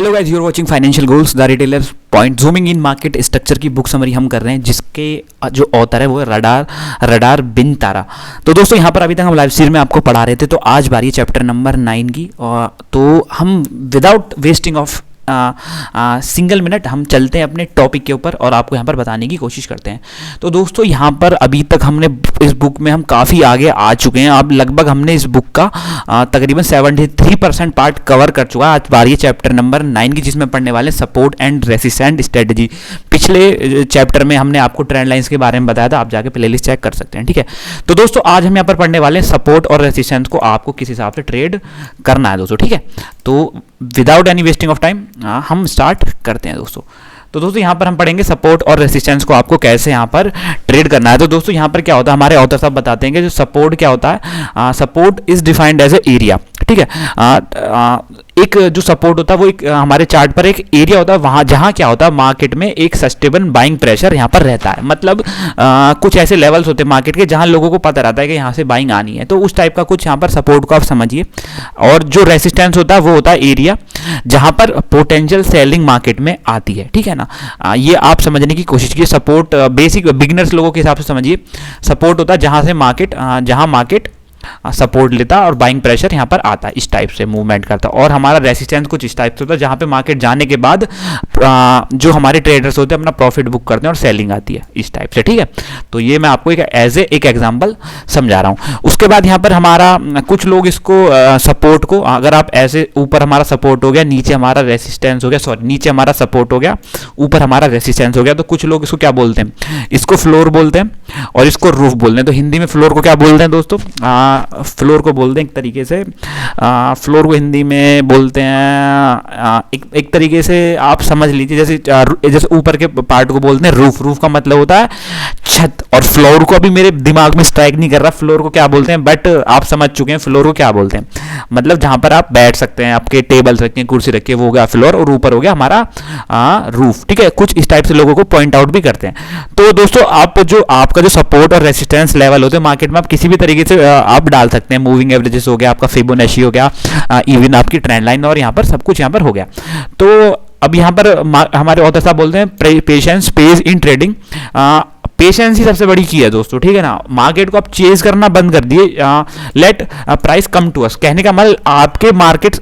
Hello guys, you are watching financial goals the retailer point zooming in market structure की book summary हम कर रहे हैं, जिसके जो ऑथर है वो है रडार बिन तारा। तो दोस्तों यहाँ पर अभी तक हम लाइव सीरीज में आपको पढ़ा रहे थे, तो आज बारी है चैप्टर नंबर 9 की। तो हम without wasting of single minute हम चलते हैं अपने टॉपिक के ऊपर और आपको यहाँ पर बताने की कोशिश करते हैं। तो दोस्तों यहाँ पर अभी तक हमने इस बुक में हम काफ़ी आगे आ चुके हैं। अब लगभग हमने इस बुक का तकरीबन 73% पार्ट कवर कर चुका है। आज बारी है चैप्टर नंबर 9 की, जिसमें पढ़ने वाले सपोर्ट एंड रेसिस्टेंट स्ट्रेटजी। पिछले चैप्टर में हमने आपको ट्रेंड लाइंस के बारे में बताया था, आप जाके प्लेलिस्ट चेक कर सकते हैं। ठीक है, तो दोस्तों आज हम यहाँ पर पढ़ने वाले सपोर्ट और रेसिस्टेंस को आपको किस हिसाब से ट्रेड करना है दोस्तों। ठीक है, तो without any wasting of time हम स्टार्ट करते हैं दोस्तों। तो दोस्तों यहाँ पर हम पढ़ेंगे सपोर्ट और रेसिस्टेंस को आपको कैसे यहाँ पर ट्रेड करना है। तो दोस्तों यहाँ पर क्या होता है, हमारे ऑथर साहब बताते हैं कि जो सपोर्ट क्या होता है, support is defined as a area. ठीक है, एक जो सपोर्ट होता है वो एक हमारे चार्ट पर एक एरिया होता है, वहाँ जहाँ क्या होता है मार्केट में एक सस्टेबल बाइंग प्रेशर यहाँ पर रहता है। मतलब कुछ ऐसे लेवल्स होते हैं मार्केट के जहाँ लोगों को पता रहता है कि यहाँ से बाइंग आनी है, तो उस टाइप का कुछ यहाँ पर सपोर्ट को आप समझिए। और जो रेसिस्टेंस होता है वो होता है एरिया जहाँ पर पोटेंशियल सेलिंग मार्केट में आती है। ठीक है ना, ये आप समझने की कोशिश कीजिए। सपोर्ट बेसिक बिगिनर्स लोगों के हिसाब से समझिए, सपोर्ट होता है जहाँ से जहाँ मार्केट सपोर्ट लेता है और बाइंग प्रेशर यहाँ पर आता है, इस टाइप से मूवमेंट करता है। और हमारा रेसिस्टेंस कुछ इस टाइप से होता है जहाँ पे मार्केट जाने के बाद जो हमारे ट्रेडर्स होते हैं अपना प्रॉफिट बुक करते हैं और सेलिंग आती है, इस टाइप से। ठीक है, तो ये मैं आपको एक एग्जांपल समझा रहा हूँ। उसके बाद यहाँ पर हमारा कुछ लोग इसको सपोर्ट को, अगर आप ऐसे ऊपर हमारा सपोर्ट हो गया, नीचे हमारा रेसिस्टेंस हो गया, सॉरी नीचे हमारा सपोर्ट हो गया, ऊपर हमारा रेसिस्टेंस हो गया, तो कुछ लोग इसको क्या बोलते हैं, इसको फ्लोर बोलते हैं और इसको रूफ बोलते हैं। तो हिंदी में फ्लोर को क्या बोलते हैं दोस्तों, फ्लोर को बोलते हैं एक तरीके से, फ्लोर को हिंदी में बोलते हैं एक तरीके से आप समझ लीजिए, जैसे ऊपर के पार्ट को बोलते हैं रूफ। रूफ का मतलब होता है छत। और फ्लोर को अभी मेरे दिमाग में स्ट्राइक नहीं कर रहा फ्लोर को क्या बोलते हैं, बट आप समझ चुके हैं फ्लोर को क्या बोलते हैं। मतलब जहां पर आप बैठ सकते हैं, आपके टेबल्स रखे हैं, कुर्सी रखी है, वो हो गया फ्लोर, और ऊपर हो गया हमारा रूफ। ठीक है, कुछ इस टाइप से लोगों को पॉइंट आउट भी करते हैं। तो दोस्तों आपका जो सपोर्ट और रेसिस्टेंस लेवल होते हैं मार्केट में, आप किसी भी तरीके से आप डाल सकते हैं। मूविंग एवरेजेस हो गया, आपका फिबोनाची हो गया, इवन आपकी ट्रेंड लाइन, और यहाँ पर सब कुछ यहाँ पर हो गया। तो अब यहाँ पर हमारे ऑथर साहब बोलते हैं patience pays in trading. Patience ही सबसे बड़ी की है दोस्तों। ठीक है ना, मार्केट को आप चेज करना बंद कर दिए, let price come to us. कहने का मतलब आपके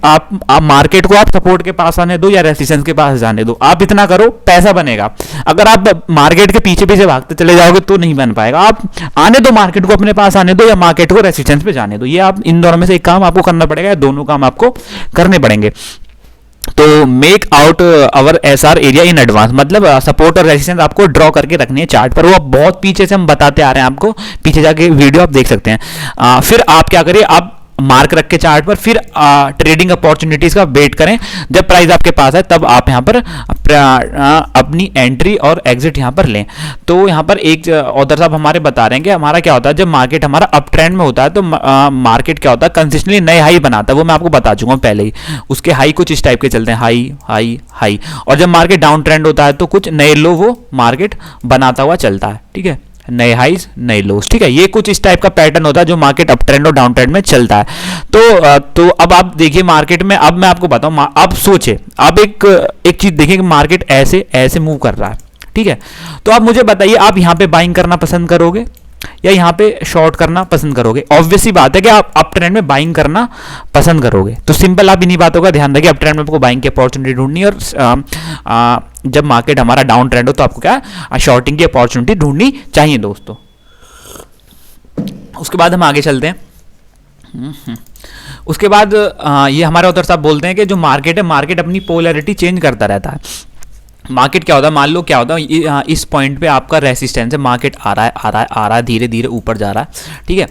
आप मार्केट को आप सपोर्ट के पास आने दो या रेसिस्टेंस के पास जाने दो, आप इतना करो पैसा बनेगा। अगर आप मार्केट के पीछे पीछे भागते चले जाओगे तो नहीं बन पाएगा। आप आने दो, मार्केट को अपने पास आने दो या मार्केट को रेसिस्टेंस पे जाने दो। ये आप इन दोनों में से एक काम आपको करना पड़ेगा, दोनों काम आपको करने पड़ेंगे। तो make out our SR area in advance, मतलब सपोर्ट और रेजिस्टेंस आपको ड्रॉ करके रखनी है चार्ट पर। वो बहुत पीछे से हम बताते आ रहे हैं आपको, पीछे जाके वीडियो आप देख सकते हैं। फिर आप क्या करिए, आप मार्क रख के चार्ट पर, फिर ट्रेडिंग अपॉर्चुनिटीज का वेट करें। जब प्राइस आपके पास है तब आप यहाँ पर अपनी एंट्री और एग्जिट यहाँ पर लें। तो यहाँ पर एक ऑथर साहब हमारे बता रहे हैं कि हमारा क्या होता है, जब मार्केट हमारा अप ट्रेंड में होता है तो मार्केट क्या होता है, कंसिस्टेंटली नए हाई बनाता है। वो मैं आपको बता चुका हूँ पहले ही। उसके हाई कुछ इस टाइप के चलते हैं, हाई हाई हाई। और जब मार्केट डाउन ट्रेंड होता है तो कुछ नए लो वो मार्केट बनाता हुआ चलता है। ठीक है, नए हाइज नए लोस। ठीक है, ये कुछ इस टाइप का पैटर्न होता है जो मार्केट अप ट्रेंड और डाउन ट्रेंड में चलता है। तो अब आप देखिए मार्केट में, अब मैं आपको बताऊं, आप सोचे, आप एक चीज देखिए कि मार्केट ऐसे ऐसे मूव कर रहा है। ठीक है, तो आप मुझे बताइए, आप यहां पे बाइंग करना पसंद करोगे या यहाँ पे शॉर्ट करना पसंद करोगे? ऑब्वियस सी बात है कि आप अप ट्रेंड में बाइंग करना पसंद करोगे। तो सिंपल आप इन्हीं बातों का ध्यान रखिए, अप ट्रेंड में आपको बाइंग की अपॉर्चुनिटी ढूंढनी है, और जब मार्केट हमारा डाउन ट्रेंड हो तो आपको क्या शॉर्टिंग की अपॉर्चुनिटी ढूंढनी चाहिए दोस्तों। उसके बाद हम आगे चलते हैं। उसके बाद ये हमारे ऑथर साहब बोलते हैं कि जो मार्केट है, मार्केट अपनी पोलैरिटी चेंज करता रहता है। मार्केट क्या होता है, मान लो क्या होता है, इस पॉइंट पे आपका रेसिस्टेंस है, मार्केट आ रहा है, धीरे धीरे ऊपर जा रहा है। ठीक है,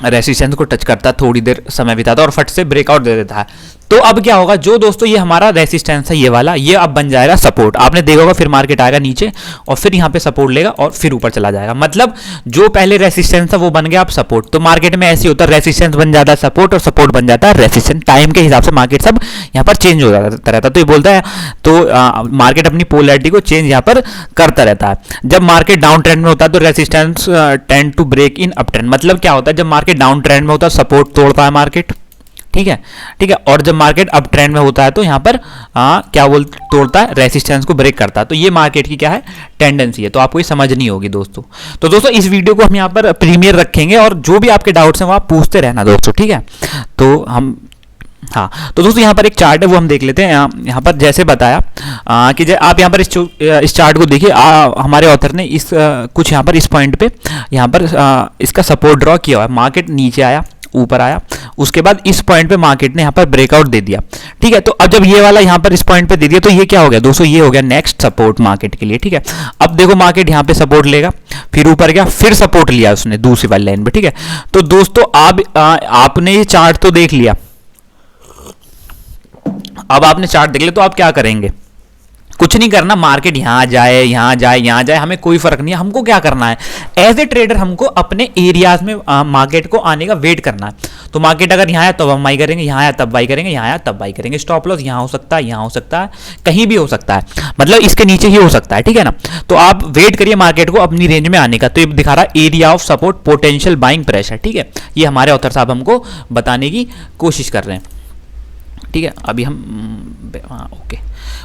रेसिस्टेंस को टच करता है, थोड़ी देर समय बिताता है और फट से ब्रेकआउट दे देता है। तो अब क्या होगा, जो दोस्तों ये हमारा रेसिस्टेंस है, ये वाला, ये अब बन जाएगा सपोर्ट। आपने देखा होगा, फिर मार्केट आएगा नीचे और फिर यहाँ पे सपोर्ट लेगा और फिर ऊपर चला जाएगा। मतलब जो पहले रेसिस्टेंस था वो बन गया अब सपोर्ट। तो मार्केट में ऐसे होता है, रेसिस्टेंस बन जाता है सपोर्ट और सपोर्ट बन जाता है रेसिस्टेंस। टाइम के हिसाब से मार्केट सब यहाँ पर चेंज हो जाता रहता है। तो ये बोलता है, तो मार्केट अपनी पोलैरिटी को चेंज यहाँ पर करता रहता है। जब मार्केट डाउन ट्रेंड में होता है तो resistance tend to break in up trend. मतलब क्या होता है, जब मार्केट डाउन ट्रेंड में होता है सपोर्ट तोड़ता है मार्केट, ठीक है, ठीक है। और जब मार्केट अप ट्रेंड में होता है तो यहाँ पर क्या तोड़ता है, रेसिस्टेंस को ब्रेक करता है। तो ये मार्केट की क्या है, टेंडेंसी है। तो आपको ये समझनी होगी दोस्तों। तो दोस्तों इस वीडियो को हम यहाँ पर प्रीमियर रखेंगे और जो भी आपके डाउट्स हैं वो आप पूछते रहना दोस्तों, ठीक है। तो हम हाँ, तो दोस्तों यहाँ पर एक चार्ट है वो हम देख लेते हैं। यहाँ पर जैसे बताया कि जब आप यहाँ पर इस चार्ट को देखिए, हमारे ऑथर ने इस कुछ यहाँ पर इस पॉइंट पे यहाँ पर इसका सपोर्ट ड्रॉ किया हुआ है। मार्केट नीचे आया, ऊपर आया, उसके बाद इस पॉइंट पे मार्केट ने यहाँ पर ब्रेकआउट दे दिया, ठीक है। तो अब जब ये वाला यहाँ पर इस पॉइंट पे दे दिया तो ये क्या हो गया दोस्तों, ये हो गया नेक्स्ट सपोर्ट मार्केट के लिए, ठीक है। अब देखो मार्केट यहाँ पे सपोर्ट लेगा, फिर ऊपर गया, फिर सपोर्ट लिया उसने दूसरी वाली लाइन पे, ठीक है। तो दोस्तों आपने ये चार्ट तो देख लिया, अब आपने चार्ट देख लिया तो आप क्या करेंगे, कुछ नहीं करना। मार्केट यहाँ जाए, यहाँ जाए, यहाँ जाए, हमें कोई फर्क नहीं है। हमको क्या करना है, एज ए ट्रेडर हमको अपने एरियाज में मार्केट को आने का वेट करना है। तो मार्केट अगर यहाँ आया तो हम बाई करेंगे, यहाँ आया तब बाई करेंगे, यहाँ आया तब बाई करेंगे। स्टॉप लॉस यहाँ हो सकता है, यहाँ हो सकता है, कहीं भी हो सकता है, मतलब इसके नीचे ही हो सकता है, ठीक है ना। तो आप वेट करिए मार्केट को अपनी रेंज में आने का। तो ये दिखा रहा है area of support, potential buying pressure, ठीक है। ये हमारे ऑथर साहब हमको बताने की कोशिश कर रहे हैं, ठीक है। अभी हम ओके,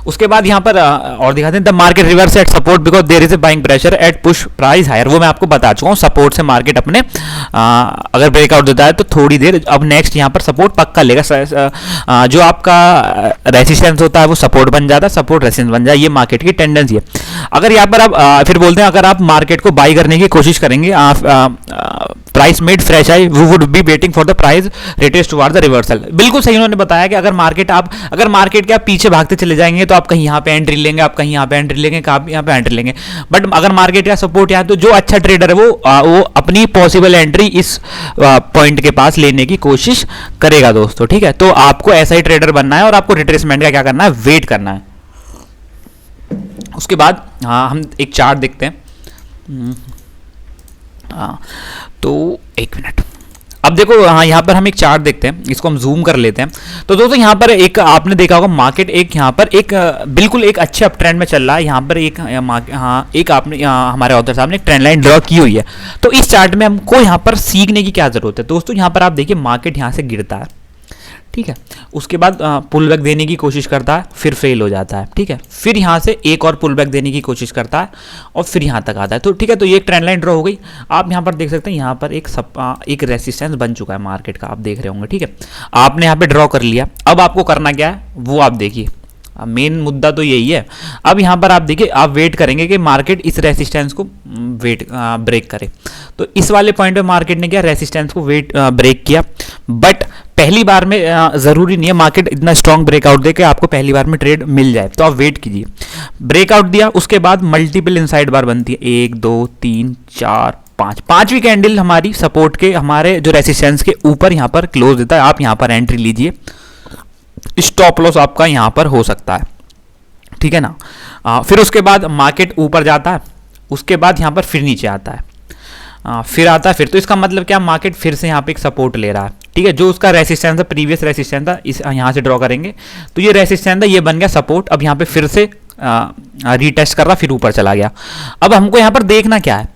उसके बाद यहाँ पर और दिखाते हैं the market reverse at support because there is a buying pressure at push price higher. वो मैं आपको बता चुका हूँ, सपोर्ट से मार्केट अपने अगर ब्रेकआउट देता है तो थोड़ी देर अब नेक्स्ट यहाँ पर सपोर्ट पक्का लेगा। जो आपका रेसिस्टेंस होता है वो सपोर्ट बन जाता है, सपोर्ट रेसिस्टेंस बन जाए, ये मार्केट की टेंडेंसी है। अगर यहाँ पर आप फिर बोलते हैं अगर आप मार्केट को बाई करने की कोशिश करेंगे, price made fresh high we would be waiting for the price retest toward the reversal. बिल्कुल सही उन्होंने बताया कि अगर मार्केट के आप पीछे भागते चले जाएंगे तो आप कहीं यहाँ पे एंट्री लेंगे, आप कहीं यहाँ पे एंट्री लेंगे, आप यहाँ पे एंट्री लेंगे। बट अगर मार्केट का सपोर्ट यहाँ, तो जो अच्छा ट्रेडर है वो अपनी पॉसिबल एंट्री इस पॉइंट के पास लेने की कोशिश करेगा दोस्तों, ठीक है। तो आपको ऐसा ही ट्रेडर बनना है और आपको रिट्रेसमेंट का क्या करना है, वेट करना है। उसके बाद हम एक चार्ट देखते हैं। तो एक मिनट, अब देखो यहाँ पर हम एक चार्ट देखते हैं, इसको हम जूम कर लेते हैं। तो दोस्तों यहाँ पर एक आपने देखा होगा मार्केट एक यहाँ पर एक बिल्कुल एक अच्छे अप ट्रेंड में चल रहा है। यहाँ पर एक आपने हमारे ऑथर साहब ने एक ट्रेंड लाइन ड्रॉ की हुई है। तो इस चार्ट में हमको यहाँ पर सीखने की क्या जरूरत है दोस्तों। यहाँ पर आप देखिए मार्केट यहाँ से गिरता है, ठीक है, उसके बाद पुल बैक देने की कोशिश करता है, फिर फेल हो जाता है, ठीक है, फिर यहाँ से एक और पुल बैक देने की कोशिश करता है और फिर यहाँ तक आता है। तो ठीक है, तो ये एक ट्रेंड लाइन ड्रॉ हो गई। आप यहाँ पर देख सकते हैं यहाँ पर एक रेसिस्टेंस बन चुका है मार्केट का, आप देख रहे होंगे, ठीक है। आपने यहाँ पे ड्रॉ कर लिया, अब आपको करना क्या है वो आप देखिए, मेन मुद्दा तो यही है। अब यहाँ पर आप देखिए, आप वेट करेंगे कि मार्केट इस रेसिस्टेंस को ब्रेक करे। तो इस वाले पॉइंट पे मार्केट ने क्या रेसिस्टेंस को ब्रेक किया, बट पहली बार में ज़रूरी नहीं है मार्केट इतना स्ट्रॉन्ग ब्रेकआउट दे के आपको पहली बार में ट्रेड मिल जाए। तो आप वेट कीजिए, ब्रेकआउट दिया, उसके बाद मल्टीपल इनसाइड बार बनती है, 1 2 3 4 5, पांचवी कैंडल हमारी सपोर्ट के हमारे जो रेसिस्टेंस के ऊपर यहाँ पर क्लोज देता है। आप यहाँ पर एंट्री लीजिए, स्टॉप लॉस आपका यहाँ पर हो सकता है, ठीक है ना। फिर उसके बाद मार्केट ऊपर जाता है, उसके बाद यहाँ पर फिर नीचे आता है, फिर आता है फिर। तो इसका मतलब क्या, मार्केट फिर से यहाँ पे एक सपोर्ट ले रहा है, ठीक है। जो उसका रेसिस्टेंस था, प्रीवियस रेसिस्टेंस था, इस यहाँ से ड्रॉ करेंगे तो ये रेसिस्टेंस था, ये बन गया सपोर्ट। अब यहाँ पे फिर से रीटेस्ट कर रहा, फिर ऊपर चला गया। अब हमको यहाँ पर देखना क्या है,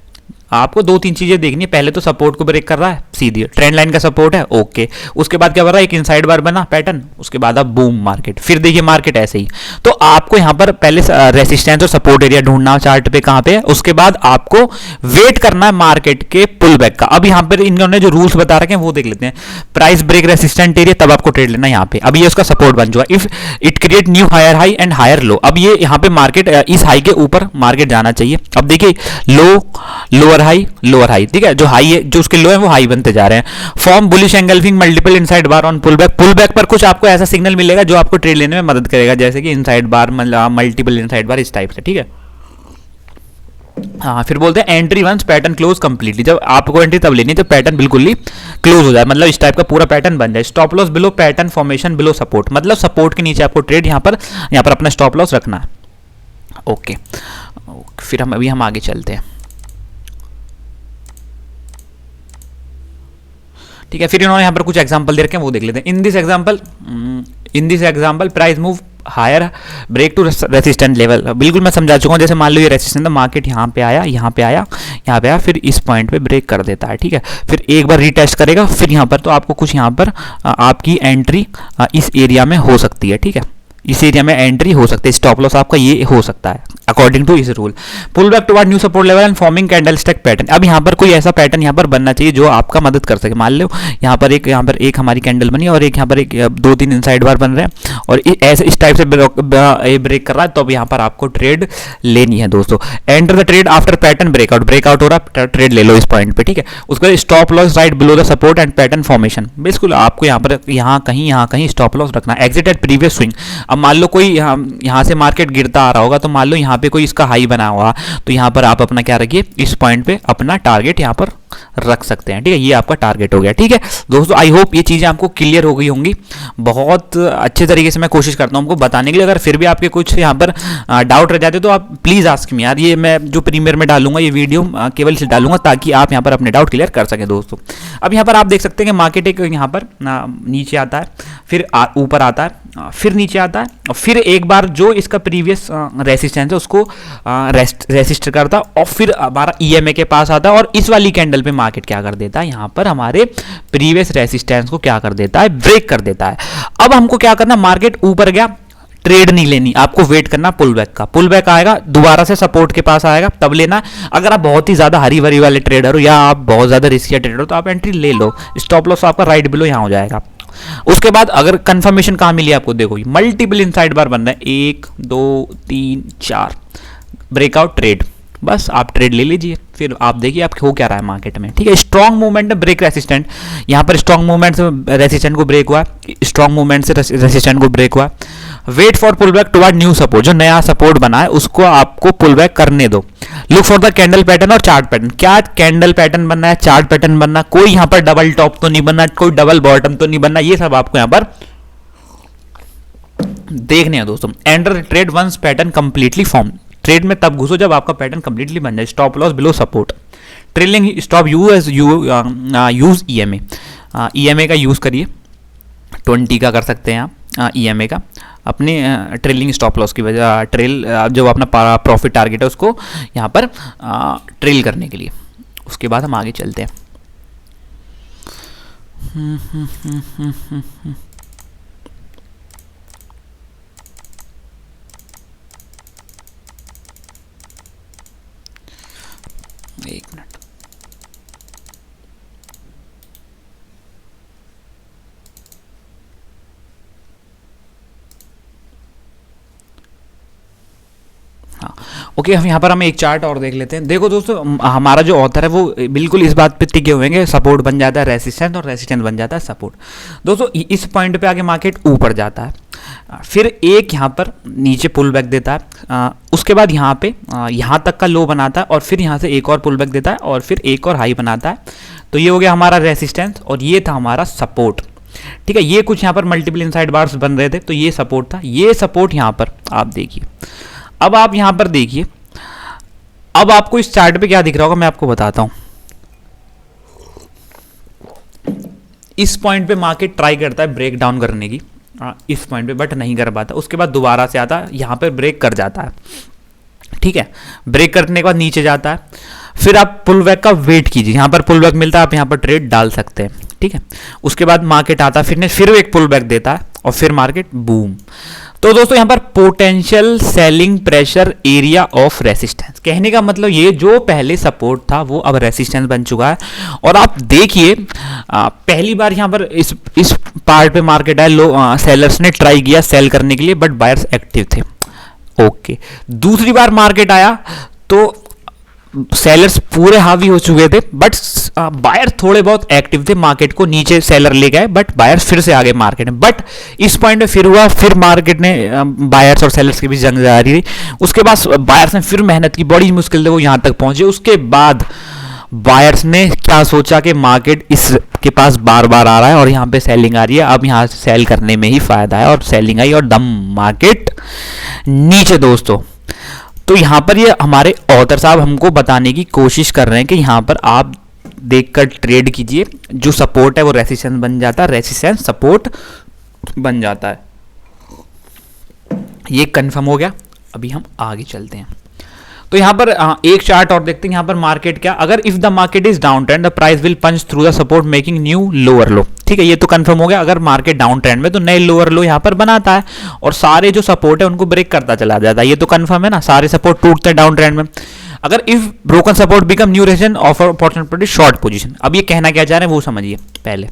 आपको 2-3 चीजें देखनी है। पहले तो सपोर्ट को ब्रेक कर रहा है, सीधी ट्रेंड लाइन का सपोर्ट है, ओके। उसके बाद क्या कर रहा है, एक इनसाइड बार बना पैटर्न, उसके बाद अब बूम मार्केट, फिर देखिए मार्केट ऐसे ही। तो आपको यहाँ पर पहले रेसिस्टेंस और सपोर्ट एरिया ढूंढना चार्ट पे कहाँ पे है, उसके बाद आपको वेट करना है मार्केट के पुल बैक का। अब यहाँ पर इन्होंने जो रूल्स बता रखे हैं वो देख लेते हैं। प्राइस ब्रेक रेसिस्टेंट एरिया, तब आपको ट्रेड लेना है यहाँ पे। अब ये उसका सपोर्ट बन चुका, if it create new higher high and higher low. अब ये यहाँ पे मार्केट इस हाई के ऊपर मार्केट जाना चाहिए। अब देखिए लो, लोअर हाई, लोअर हाई, ठीक है। जो हाई है, जो उसके लो है वो हाई बनते जा रहे हैं। Form bullish engulfing multiple inside bar on pull back. Pull back पर कुछ आपको ऐसा सिग्नल मिलेगा जो आपको ट्रेड लेने में मदद करेगा, जैसे कि inside bar, multiple inside bar, इस टाइप से, ठीक है। हाँ, फिर बोलते हैं entry once pattern close completely. जब आपको एंट्री तब लेनी है जब पैटर्न बिल्कुल ही क्लोज हो जाए, मतलब इस टाइप का पूरा पैटर्न बन जाए। Stop loss below pattern formation below support, मतलब सपोर्ट के नीचे आपको ट्रेड यहाँ पर अपना स्टॉप लॉस रखना है, ओके। फिर हम आगे चलते हैं, ठीक है। फिर इन्होंने यहाँ पर कुछ एग्जांपल दे रखे हैं वो देख लेते हैं। In this example price move higher break to resistant level. बिल्कुल मैं समझा चुका हूँ। जैसे मान लो ये रेसिस्टेंट था, मार्केट यहाँ पे आया, यहाँ पे आया, यहाँ पे आया, फिर इस पॉइंट पे ब्रेक कर देता है, ठीक है, फिर एक बार रीटेस्ट करेगा, फिर यहाँ पर तो आपको कुछ यहाँ पर आपकी एंट्री इस एरिया में हो सकती है, ठीक है, इस एरिया में एंट्री हो सकती है, स्टॉप लॉस आपका ये हो सकता है अकॉर्डिंग टू इस rule. Pull back toward new support level and forming candle stick pattern. अब यहाँ पर कोई ऐसा पैटर्न यहाँ पर बनना चाहिए जो आपका मदद कर सके। मान लो यहाँ पर एक हमारी कैंडल बनी और एक यहाँ पर एक 2-3 इनसाइड बार बन रहे हैं और ऐसे इस टाइप से ब्रेक कर रहा है, तो अब यहाँ पर आपको ट्रेड लेनी है दोस्तों। Enter the trade after pattern breakout हो रहा है, ट्रेड ले लो इस पॉइंट पे, ठीक है। उसके बाद stop loss right below the support and pattern formation. बिल्कुल आपको यहाँ कहीं स्टॉप लॉस रखना है। Exit at previous swing. अब मान लो कोई यहाँ से मार्केट गिरता आ रहा होगा, तो मान लो यहाँ पे कोई इसका हाई बना हुआ, तो यहाँ पर आप अपना क्या रखिए, इस पॉइंट पे अपना टारगेट यहाँ पर रख सकते हैं, ठीक है। ये आपका टारगेट हो गया, ठीक है दोस्तों। आई होप ये चीज़ें आपको क्लियर हो गई होंगी। बहुत अच्छे तरीके से मैं कोशिश करता हूँ आपको बताने के लिए। अगर फिर भी आपके कुछ यहाँ पर डाउट रह जाते तो आप प्लीज़ आस्क मी यार। ये मैं जो प्रीमियर में डालूंगा ये वीडियो केवल इसलिए डालूंगा ताकि आप यहाँ पर अपने डाउट क्लियर कर सकें दोस्तों। अब यहाँ पर आप देख सकते हैं कि मार्केट एक यहाँ पर नीचे आता है, फिर ऊपर आता है, फिर नीचे आता है, और फिर एक बार जो इसका प्रीवियस रेसिस्टेंस है उसको रेसिस्ट करता है, और फिर हमारा ईएमए के पास आता है, और इस वाली कैंडल पे मार्केट क्या कर देता है, यहाँ पर हमारे प्रीवियस रेसिस्टेंस को क्या कर देता है, ब्रेक कर देता है। अब हमको क्या करना, मार्केट ऊपर गया, ट्रेड नहीं लेनी, आपको वेट करना पुल बैक का। पुल बैक आएगा, दोबारा से सपोर्ट के पास आएगा, तब लेना। अगर आप बहुत ही ज्यादा हरी भरी वाले ट्रेडर हो या आप बहुत ज्यादा रिस्की ट्रेडर हो तो आप एंट्री ले लो। स्टॉप लॉस आपका राइट बिलो यहाँ हो जाएगा। उसके बाद अगर कंफर्मेशन कहां मिली आपको, देखो मल्टीपल इनसाइड बार बन रहा है, 1 2 3 4 ब्रेकआउट ट्रेड, बस आप ट्रेड ले लीजिए। फिर आप देखिए आप हो क्या रहा है मार्केट में, ठीक है। स्ट्रॉन्ग मूवमेंट ब्रेक रेसिस्टेंट, यहाँ पर स्ट्रॉन्ग मूवमेंट से रेसिस्टेंट को ब्रेक हुआ, स्ट्रॉन्ग मूवमेंट से रेसिस्टेंट को ब्रेक हुआ। Wait for pull back toward new support, जो नया सपोर्ट बना है उसको आपको पुल बैक करने दो। Look for the candle pattern और चार्ट पैटर्न। क्या कैंडल पैटर्न बनना है, चार्ट पैटर्न बनना, कोई यहाँ पर डबल टॉप तो नहीं बनना, कोई डबल बॉटम तो नहीं बनना, ये सब आपको यहाँ पर देखने हैं दोस्तों। Enter trade once pattern completely form. Trade में तब घुसो जब आपका पैटर्न कंप्लीटली बन जाए। Stop loss below support. Trailing stop use EMA. EMA का यूज करिए, 20 का कर सकते हैं आप ईएमए का, अपने ट्रेलिंग स्टॉप लॉस की वजह, ट्रेल जो अपना प्रॉफिट टारगेट है उसको यहाँ पर ट्रेल करने के लिए। उसके बाद हम आगे चलते हैं। एक मिनट, हाँ ओके। हम यहाँ पर हम एक चार्ट और देख लेते हैं। देखो दोस्तों, हमारा जो ऑथर है वो बिल्कुल इस बात पे टिके हुए हैं, सपोर्ट बन जाता है रेसिस्टेंस और रेसिस्टेंस बन जाता है सपोर्ट। दोस्तों इस पॉइंट पे आगे मार्केट ऊपर जाता है, फिर एक यहाँ पर नीचे पुल बैक देता है, उसके बाद यहाँ पे यहाँ तक का लो बनाता है, और फिर यहाँ से एक और पुल बैक देता है, और फिर एक और हाई बनाता है। तो ये हो गया हमारा रेसिस्टेंस और ये था हमारा सपोर्ट, ठीक है। ये कुछ यहाँ पर मल्टीपल इनसाइड बार्स बन रहे थे, तो ये सपोर्ट था, ये सपोर्ट यहाँ पर आप देखिए। अब आप यहां पर देखिए, अब आपको इस चार्ट पे क्या दिख रहा होगा मैं आपको बताता हूं। इस पॉइंट पे मार्केट ट्राई करता है ब्रेक डाउन करने की, इस पॉइंट पे, बट नहीं कर पाता। उसके बाद दोबारा से आता है, यहां पे ब्रेक कर जाता है, ठीक है। ब्रेक करने के बाद नीचे जाता है, फिर आप पुल बैक का वेट कीजिए, यहां पर पुल बैक मिलता है, आप यहां पर ट्रेड डाल सकते हैं, ठीक है। उसके बाद मार्केट आता है, फिर एक पुल बैक देता है, और फिर मार्केट बूम। तो दोस्तों यहाँ पर potential selling pressure area of resistance, कहने का मतलब ये जो पहले सपोर्ट था वो अब रेसिस्टेंस बन चुका है। और आप देखिए पहली बार यहाँ पर इस पार्ट पे मार्केट आया, लो सेलर्स ने ट्राई किया सेल करने के लिए, बट बायर्स एक्टिव थे, ओके। दूसरी बार मार्केट आया तो सेलर्स पूरे हावी हो चुके थे, बट बायर थोड़े बहुत एक्टिव थे, मार्केट को नीचे सेलर ले गए, बट बायर्स फिर से आगे मार्केट में। बट इस पॉइंट में फिर हुआ, फिर मार्केट ने बायर्स और सेलर्स के बीच जंग जारी रही। उसके बाद बायर्स ने फिर मेहनत की, बड़ी मुश्किल से वो यहां तक पहुंचे। उसके बाद बायर्स ने क्या सोचा कि मार्केट इसके पास बार बार आ रहा है और यहाँ पे सेलिंग आ रही है, अब यहाँ से सेल करने में ही फायदा है, और सेलिंग आई और दम मार्केट नीचे दोस्तों। तो यहाँ पर ये हमारे ऑथर साहब हमको बताने की कोशिश कर रहे हैं कि यहाँ पर आप देखकर ट्रेड कीजिए, जो सपोर्ट है वो रेसिस्टेंस बन जाता है, रेसिस्टेंस सपोर्ट बन जाता है। ये कंफर्म हो गया। अभी हम आगे चलते हैं। तो यहाँ पर एक चार्ट और देखते हैं। यहाँ पर मार्केट क्या, अगर if the market is down trend the price will punch through the support making new lower low. ठीक है, ये तो कंफर्म हो गया। अगर मार्केट डाउन ट्रेंड में तो नए लोअर लो यहाँ पर बनाता है और सारे जो सपोर्ट है उनको ब्रेक करता चला जाता है। ये तो कंफर्म है ना, सारे सपोर्ट टूटते हैं डाउन ट्रेंड में। अगर if broken support become new resistance offer opportunity short position. अब ये कहना क्या चाह रहे हैं वो समझिए। पहले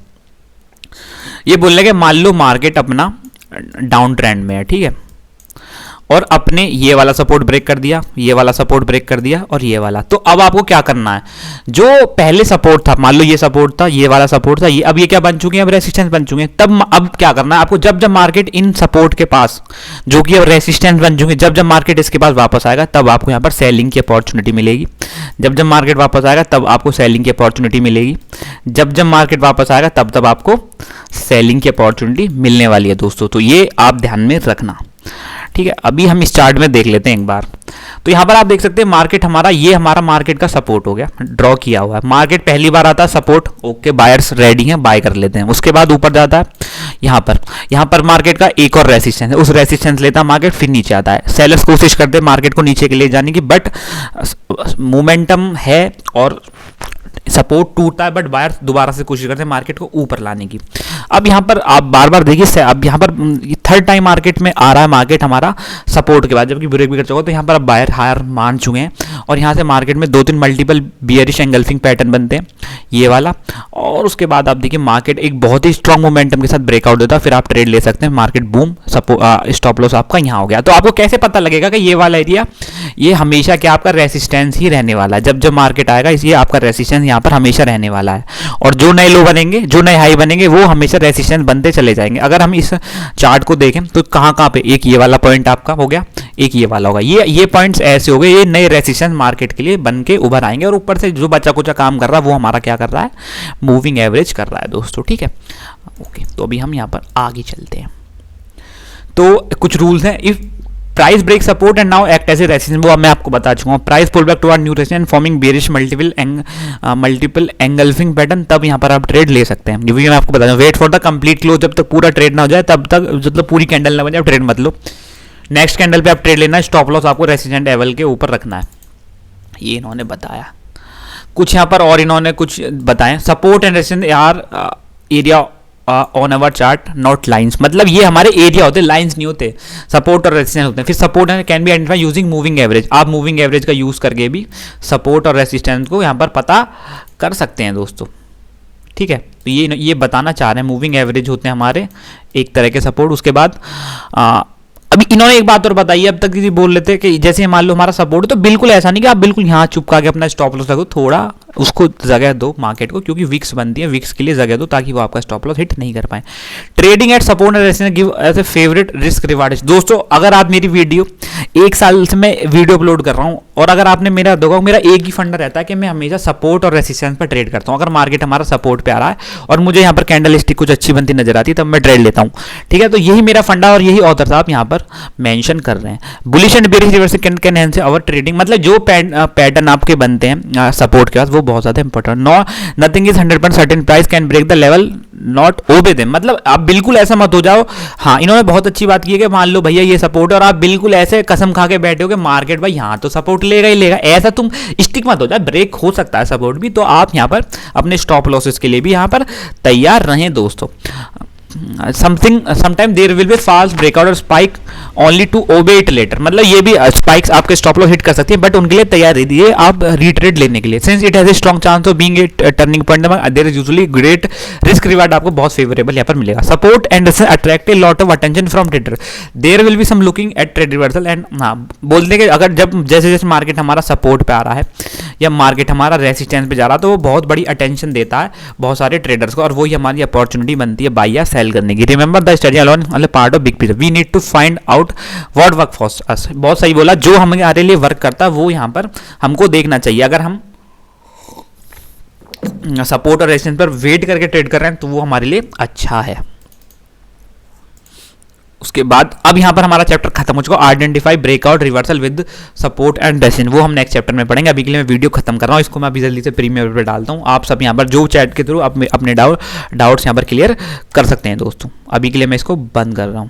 ये बोल रहे कि मान लो मार्केट अपना डाउन ट्रेंड में है, ठीक है, और अपने ये वाला सपोर्ट ब्रेक कर दिया, ये वाला सपोर्ट ब्रेक कर दिया और ये वाला। तो अब आपको क्या करना है, जो पहले सपोर्ट था, मान लो ये सपोर्ट था, ये वाला सपोर्ट था, ये अब ये क्या बन चुके हैं, अब रेसिस्टेंस बन चुके हैं। तब अब क्या करना है आपको, जब जब मार्केट इन सपोर्ट के पास जो कि अब रेसिस्टेंस बन चुके हैं, जब जब मार्केट इसके पास वापस आएगा तब आपको यहाँ पर सेलिंग की अपॉर्चुनिटी मिलेगी। जब जब मार्केट वापस आएगा तब आपको सेलिंग की अपॉर्चुनिटी मिलेगी। जब जब मार्केट वापस आएगा तब तब आपको सेलिंग की अपॉर्चुनिटी मिलने वाली है दोस्तों। तो ये आप ध्यान में रखना, ठीक है। अभी हम इस चार्ट में देख लेते हैं एक बार। तो यहां पर आप देख सकते हैं मार्केट हमारा, ये हमारा मार्केट का सपोर्ट हो गया, ड्रॉ किया हुआ है। मार्केट पहली बार आता है सपोर्ट, ओके, बायर्स रेडी हैं, बाय कर लेते हैं। उसके बाद ऊपर जाता है, यहां पर मार्केट का एक और रेसिस्टेंस है, उस रेसिस्टेंस लेता है मार्केट, फिर नीचे आता है। सेलर्स कोशिश करते हैं मार्केट को नीचे के ले जाने की, बट मोमेंटम है और सपोर्ट टूटता है, बट बायर दोबारा से कोशिश करते हैं मार्केट को ऊपर लाने की। अब यहाँ पर आप बार बार देखिए, अब यहाँ पर थर्ड टाइम मार्केट में आ रहा है मार्केट हमारा सपोर्ट के बाद, जबकि ब्रेक भी कर चुका है। तो यहाँ पर अब बायर हायर मान चुके हैं और यहाँ से मार्केट में 2-3 मल्टीपल बियरिश एंगल्फिंग पैटर्न बनते हैं, ये वाला। और उसके बाद आप देखिए मार्केट एक बहुत ही स्ट्रॉन्ग मोमेंटम के साथ ब्रेकआउट देता है, फिर आप ट्रेड ले सकते हैं। मार्केट बूम, स्टॉप लॉस आपका यहाँ हो गया। तो आपको कैसे पता लगेगा कि ये वाला एरिया ये हमेशा क्या आपका रेसिस्टेंस ही रहने वाला है। जब जब मार्केट आएगा इसलिए आपका रेसिस्टेंस यहाँ पर हमेशा रहने वाला है, और जो नए लो बनेंगे, जो नए हाई बनेंगे, वो हमेशा रेसिस्टेंस बनते चले जाएंगे। अगर हम इस चार्ट को देखें तो कहाँ कहाँ पे, एक ये वाला पॉइंट आपका हो गया, एक ये वाला होगा, ये पॉइंट्स ऐसे हो गए, ये नए रेसिस्टेंस मार्केट के लिए बन के उभर आएंगे। और ऊपर से जो बचा कुचा काम कर रहा है वो हमारा क्या कर रहा है, मूविंग एवरेज कर रहा है दोस्तों, ठीक है। ओके, तो अभी हम यहाँ पर आगे चलते हैं। तो कुछ रूल्स हैं। If price break support and now act as a resistance, वो मैं आपको बता चुका हूँ। Price pull back toward new resistance forming bearish multiple engulfing pattern, तब यहाँ पर आप ट्रेड ले सकते हैं। मैं आपको बता दूँ, wait for the complete close, जब तक पूरा ट्रेड ना हो जाए तब तक, मतलब पूरी कैंडल ना बन जाए ट्रेड मत लो। नेक्स्ट कैंडल पे आप ट्रेड लेना है, स्टॉप लॉस आपको रेसिस्टेंस लेवल के ऊपर रखना है। ये इन्होंने बताया कुछ यहाँ पर, और इन्होंने कुछ बताया। Support and resistance are area on our chart not lines, मतलब ये हमारे एरिया होते हैं, लाइंस नहीं होते। सपोर्ट और रेसिस्टेंस होते हैं। फिर support can be identify using moving average, आप मूविंग एवरेज का यूज करके भी सपोर्ट और रेसिस्टेंस को यहाँ पर पता कर सकते हैं दोस्तों, ठीक है। तो ये बताना चाह रहे हैं, मूविंग एवरेज होते हैं हमारे एक तरह के सपोर्ट। उसके बाद अभी इन्होंने एक बात और बताई, अब तक किसी बोल लेते कि जैसे मान लो हमारा सपोर्ट है, तो बिल्कुल ऐसा नहीं कि आप बिल्कुल यहाँ चुपका के अपना स्टॉप लॉस रखो, थोड़ा उसको जगह दो मार्केट को, क्योंकि विक्स बनती है, विक्स के लिए जगह दो ताकि वो आपका स्टॉप लॉस हिट नहीं कर पाए। Trading at support and resistance give as a favorite risk reward. दोस्तों अगर आप मेरी वीडियो, 1 साल से मैं वीडियो अपलोड कर रहा हूँ, और अगर आपने मेरा देखा, मेरा एक ही फंडा रहता है कि मैं हमेशा सपोर्ट और रेसिस्टेंस पर ट्रेड करता हूँ। अगर मार्केट हमारा सपोर्ट पे आ रहा है और मुझे यहाँ पर कैंडल स्टिक कुछ अच्छी बनती नजर आती है तब मैं ट्रेड लेता हूँ, ठीक है। तो यही मेरा फंडा और यही ऑथर साहब यहाँ पर मेंशन कर रहे हैं। Bullish and bearish reversal can enhance our trading, मतलब जो पैटर्न आपके बनते हैं सपोर्ट के बाद वो बहुत ज्यादा important. Nothing is 100% certain, price can break the level not obey them, मतलब आप बिल्कुल ऐसा मत हो जाओ। हाँ, इन्होंने बहुत अच्छी बात की है कि मान लो भैया ये सपोर्ट, और आप बिल्कुल ऐसे कसम खा के बैठे हो कि मार्केट भाई यहाँ तो सपोर्ट लेगा ही लेगा, ऐसा तुम स्टिक मत हो जाए। ब्रेक हो सकता है सपोर्ट भी, तो आप यहाँ पर अपने स्टॉप लॉसेस के लिए भी यहाँ पर तैयार रहें दोस्तों। Sometime there will be fast breakout और spike only to obey it later, मतलब ये भी स्पाइक्स आपके स्टॉप लॉस हिट कर सकती है, बट उनके लिए तैयार रहिए आप रीट्रेड लेने के लिए। Since it has a strong chance of being a turning point, there is usually great risk reward, आपको बहुत फेवरेबल यहाँ पर मिलेगा। Support and resistance attract a lot of attention from trader, there will be some looking at trade reversal and, हाँ बोलते हैं कि अगर जब जैसे जैसे मार्केट हमारा सपोर्ट पे आ रहा है या मार्केट हमारा रेसिस्टेंस पे जा रहा है, तो वो बहुत बड़ी अटेंशन देता है बहुत सारे ट्रेडर्स को, और वही हमारी अपॉर्चुनिटी बनती है बाई या सेल करने की। रिमेंबर द स्टडी अलोन मतलब part of big picture, we need to find out what work for us. बहुत सही बोला, जो हमारे लिए वर्क करता है वो यहाँ पर हमको देखना चाहिए। अगर हम सपोर्ट और रेजिस्टेंस पर वेट करके ट्रेड कर रहे हैं तो वो हमारे लिए अच्छा है। उसके बाद अब यहाँ पर हमारा चैप्टर खत्म हो चुका, identify breakout reversal with support and resistance, वो हम नेक्स्ट चैप्टर में पढ़ेंगे। अभी के लिए मैं वीडियो खत्म कर रहा हूँ, इसको मैं अभी जल्दी से प्रीमियर पे डालता हूँ। आप सब यहाँ पर जो चैट के थ्रू अपने डाउट्स यहाँ पर क्लियर कर सकते हैं दोस्तों। अभी के लिए मैं इसको बंद कर रहा हूँ।